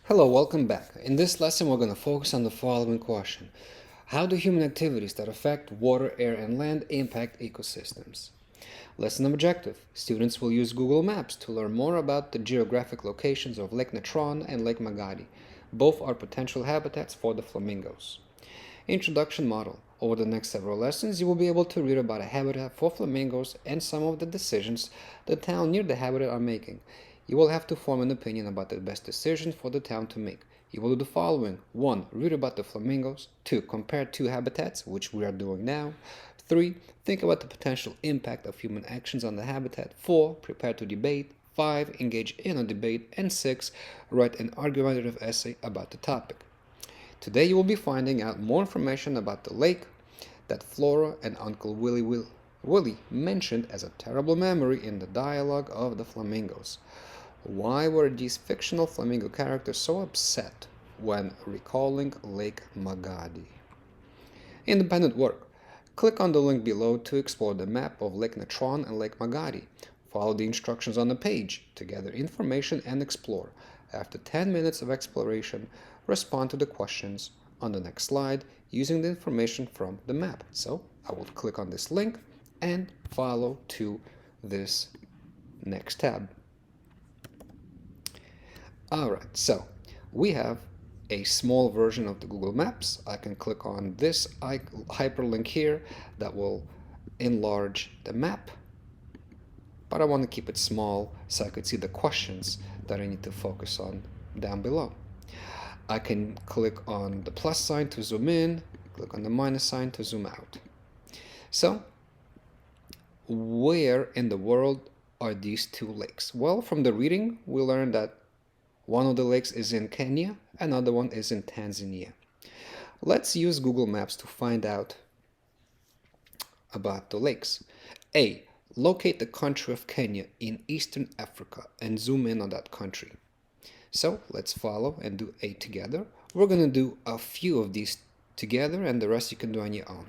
Hello, welcome back. In this lesson, we're going to focus on the following question. How do human activities that affect water, air, and land impact ecosystems? Lesson objective. Students will use Google Maps to learn more about the geographic locations of Lake Neutron and Lake Magadi. Both are potential habitats for the flamingos. Introduction model. Over the next several lessons, you will be able to read about a habitat for flamingos and some of the decisions the town near the habitat are making. You will have to form an opinion about the best decision for the town to make. You will do the following. 1. Read about the flamingos. 2. Compare two habitats, which we are doing now. 3. Think about the potential impact of human actions on the habitat. 4. Prepare to debate. 5. Engage in a debate. And 6. Write an argumentative essay about the topic. Today you will be finding out more information about the lake that Flora and Uncle Willie mentioned as a terrible memory in the dialogue of the flamingos. Why were these fictional flamingo characters so upset when recalling Lake Magadi? Independent work. Click on the link below to explore the map of Lake Neutron and Lake Magadi. Follow the instructions on the page to gather information and explore. After 10 minutes of exploration, respond to the questions on the next slide using the information from the map. So I will click on this link and follow to this next tab. Alright, so we have a small version of the Google Maps. I can click on this hyperlink here that will enlarge the map, but I want to keep it small so I could see the questions that I need to focus on down below. I can click on the plus sign to zoom in, click on the minus sign to zoom out. So, where in the world are these two lakes? Well, from the reading, we learned that one of the lakes is in Kenya, another one is in Tanzania. Let's use Google Maps to find out about the lakes. A. Locate the country of Kenya in Eastern Africa and zoom in on that country. So let's follow and do A together. We're going to do a few of these together and the rest you can do on your own.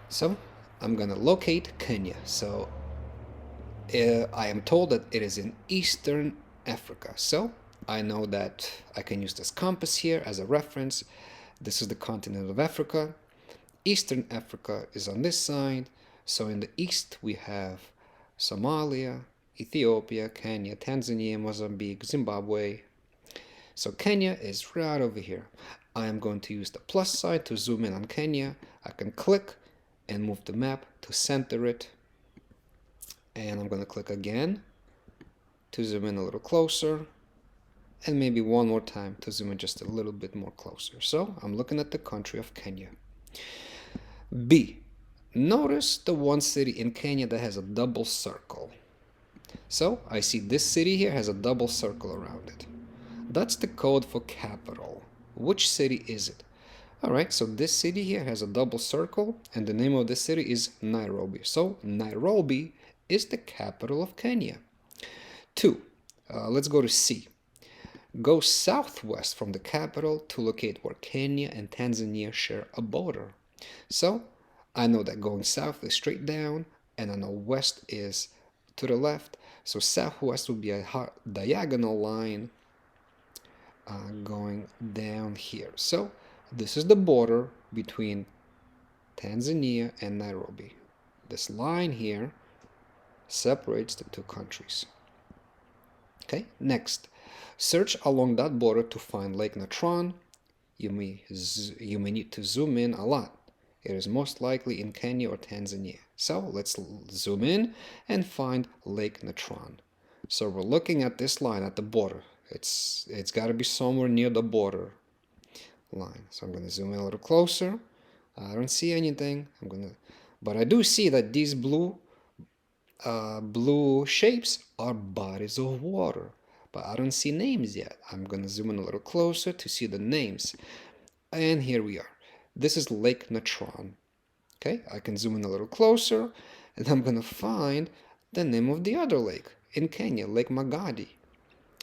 So I'm going to locate Kenya. So I am told that it is in Eastern Africa. So I know that I can use this compass here as a reference. This is the continent of Africa. Eastern Africa is on this side. So in the east we have Somalia, Ethiopia, Kenya, Tanzania, Mozambique, Zimbabwe. So Kenya is right over here. I am going to use the plus sign to zoom in on Kenya. I can click and move the map to center it. And I'm going to click again to zoom in a little closer, and maybe one more time to zoom in just a little bit more closer. So I'm looking at the country of Kenya. B. Notice the one city in Kenya that has a double circle. So I see this city here has a double circle around it. That's the code for capital. Which city is it? Alright, so this city here has a double circle, and the name of this city is Nairobi. So Nairobi is the capital of Kenya. 2. Let's go to C. Go southwest from the capital to locate where Kenya and Tanzania share a border. So I know that going south is straight down, and I know west is to the left. So southwest would be a diagonal line going down here. So this is the border between Tanzania and Nairobi. This line here separates the two countries. Okay, next, search along that border to find Lake Neutron. You may need to zoom in a lot. It is most likely in Kenya or Tanzania. So let's zoom in and find Lake Neutron. So we're looking at this line at the border. It's got to be somewhere near the border line. So I'm going to zoom in a little closer. I don't see anything. But I do see that these blue shapes are bodies of water, but I don't see names yet. I'm going to zoom in a little closer to see the names. And here we are. This is Lake Neutron. Okay, I can zoom in a little closer, and I'm going to find the name of the other lake in Kenya, Lake Magadi.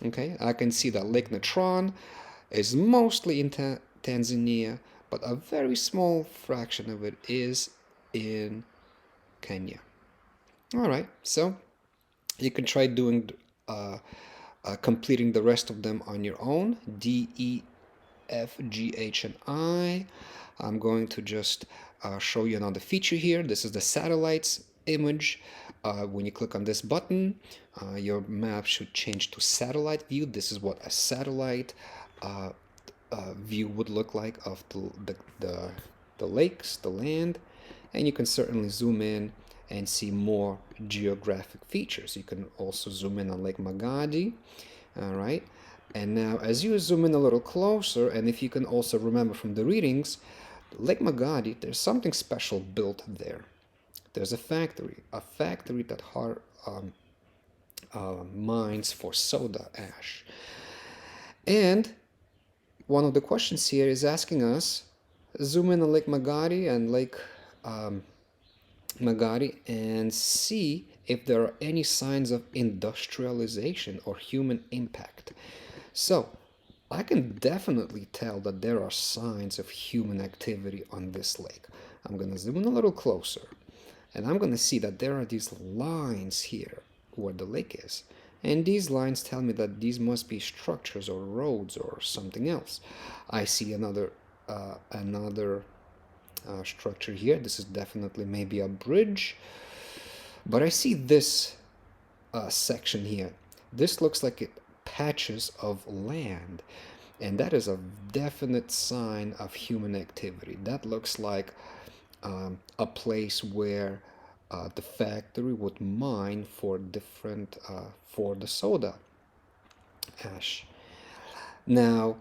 Okay, I can see that Lake Neutron is mostly in Tanzania, but a very small fraction of it is in Kenya. All right, so you can try doing completing the rest of them on your own. D, E, F, G, H, and I. I'm going to just show you another feature here. This is the satellites image. When you click on this button, your map should change to satellite view. This is what a satellite view would look like of the lakes, the land, and you can certainly zoom in and see more geographic features. You can also zoom in on Lake Magadi. All right, and now as you zoom in a little closer, and if you can also remember from the readings, Lake Magadi, there's something special built there. There's a factory that mines for soda ash. And one of the questions here is asking us, zoom in on Lake Magadi and Lake Magadi and see if there are any signs of industrialization or human impact. So I can definitely tell that there are signs of human activity on this lake. I'm going to zoom in a little closer, and I'm going to see that there are these lines here where the lake is. And these lines tell me that these must be structures or roads or something else. I see another structure here. This is definitely maybe a bridge. But I see this section here. This looks like patches of land. And that is a definite sign of human activity. That looks like a place where the factory would mine for for the soda ash. Now,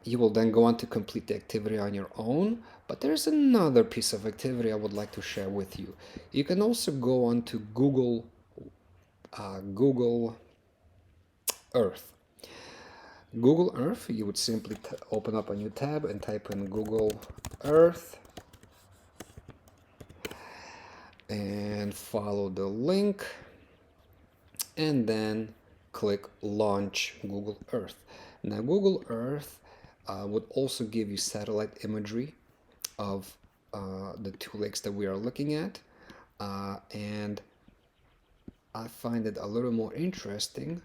you will then go on to complete the activity on your own, but there's another piece of activity I would like to share with you. You can also go on to Google Earth. Google Earth, you would simply open up a new tab and type in Google Earth and follow the link and then click Launch Google Earth. Now Google Earth would also give you satellite imagery of the two lakes that we are looking at, and I find it a little more interesting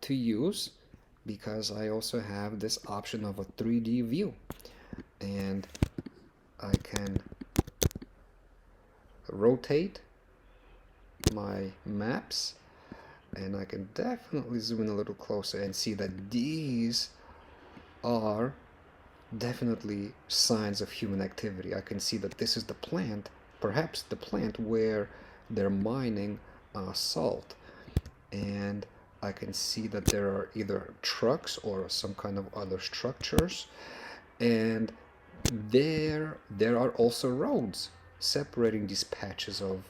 to use because I also have this option of a 3D view, and I can rotate my maps, and I can definitely zoom in a little closer and see that these are definitely signs of human activity. I can see that this is the plant, perhaps the plant where they're mining salt, and I can see that there are either trucks or some kind of other structures, and there are also roads separating these patches of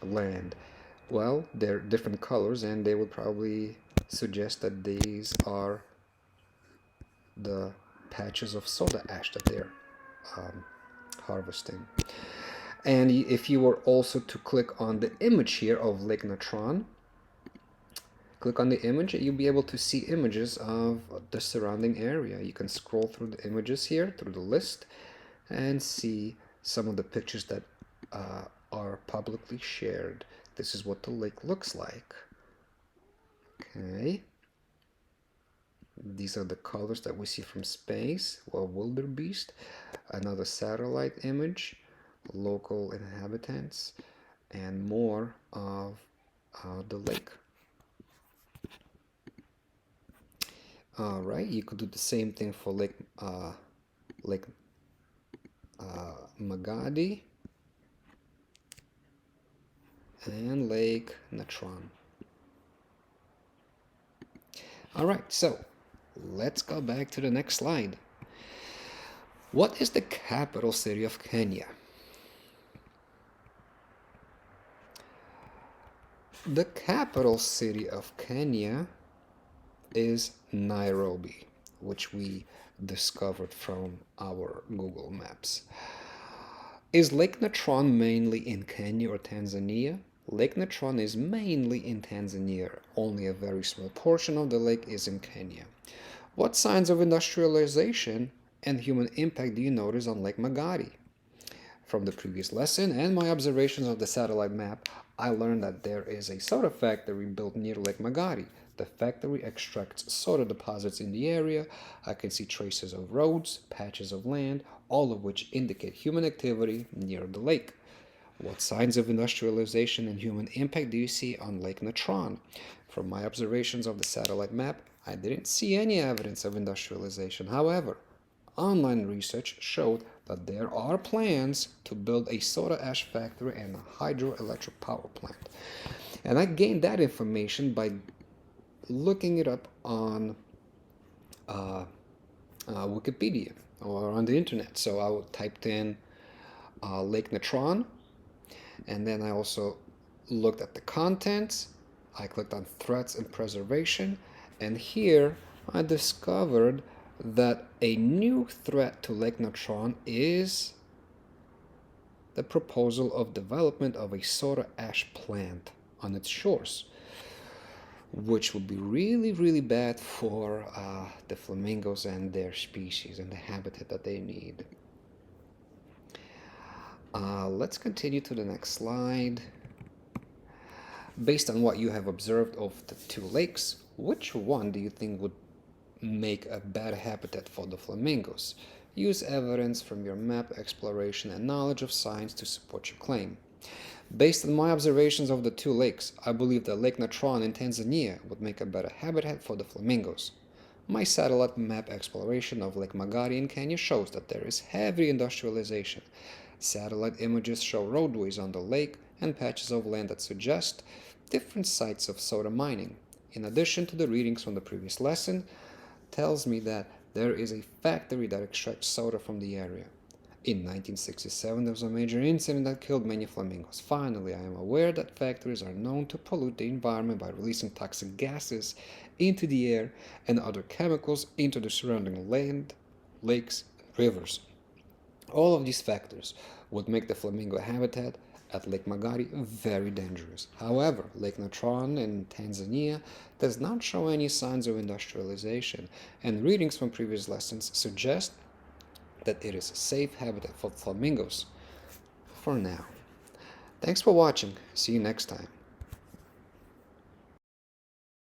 land. Well, they're different colors, and they would probably suggest that these are the patches of soda ash that they're harvesting. And if you were also to click on the image here of Lake Neutron, click on the image, you'll be able to see images of the surrounding area. You can scroll through the images here, through the list, and see some of the pictures that are publicly shared. This is what the lake looks like. Okay. These are the colors that we see from space. Well, wildebeest, another satellite image, local inhabitants, and more of the lake. All right, you could do the same thing for Lake Magadi and Lake Neutron. All right, so let's go back to the next slide. What is the capital city of Kenya? The capital city of Kenya is Nairobi, which we discovered from our Google Maps. Is Lake Neutron mainly in Kenya or Tanzania? Lake Neutron is mainly in Tanzania. Only a very small portion of the lake is in Kenya. What signs of industrialization and human impact do you notice on Lake Magadi? From the previous lesson and my observations of the satellite map, I learned that there is a soda factory built near Lake Magadi. The factory extracts soda deposits in the area. I can see traces of roads, patches of land, all of which indicate human activity near the lake. What signs of industrialization and human impact do you see on Lake Neutron? From my observations of the satellite map, I didn't see any evidence of industrialization. However, online research showed that there are plans to build a soda ash factory and a hydroelectric power plant. And I gained that information by looking it up on Wikipedia or on the internet. So I typed in Lake Neutron, and then I also looked at the contents. I clicked on threats and preservation, and here I discovered that a new threat to Lake Neutron is the proposal of development of a soda ash plant on its shores, which would be really, really bad for the flamingos and their species and the habitat that they need. Let's continue to the next slide. Based on what you have observed of the two lakes, which one do you think would make a bad habitat for the flamingos? Use evidence from your map exploration and knowledge of science to support your claim. Based on my observations of the two lakes, I believe that Lake Neutron in Tanzania would make a better habitat for the flamingos. My satellite map exploration of Lake Magadi in Kenya shows that there is heavy industrialization. Satellite images show roadways on the lake and patches of land that suggest different sites of soda mining. In addition to the readings from the previous lesson, tells me that there is a factory that extracts soda from the area. In 1967, there was a major incident that killed many flamingos. Finally, I am aware that factories are known to pollute the environment by releasing toxic gases into the air and other chemicals into the surrounding land, lakes, and rivers. All of these factors would make the flamingo habitat at Lake Magadi very dangerous. However, Lake Neutron in Tanzania does not show any signs of industrialization, and readings from previous lessons suggest that it is a safe habitat for flamingos for now. Thanks for watching. See you next time.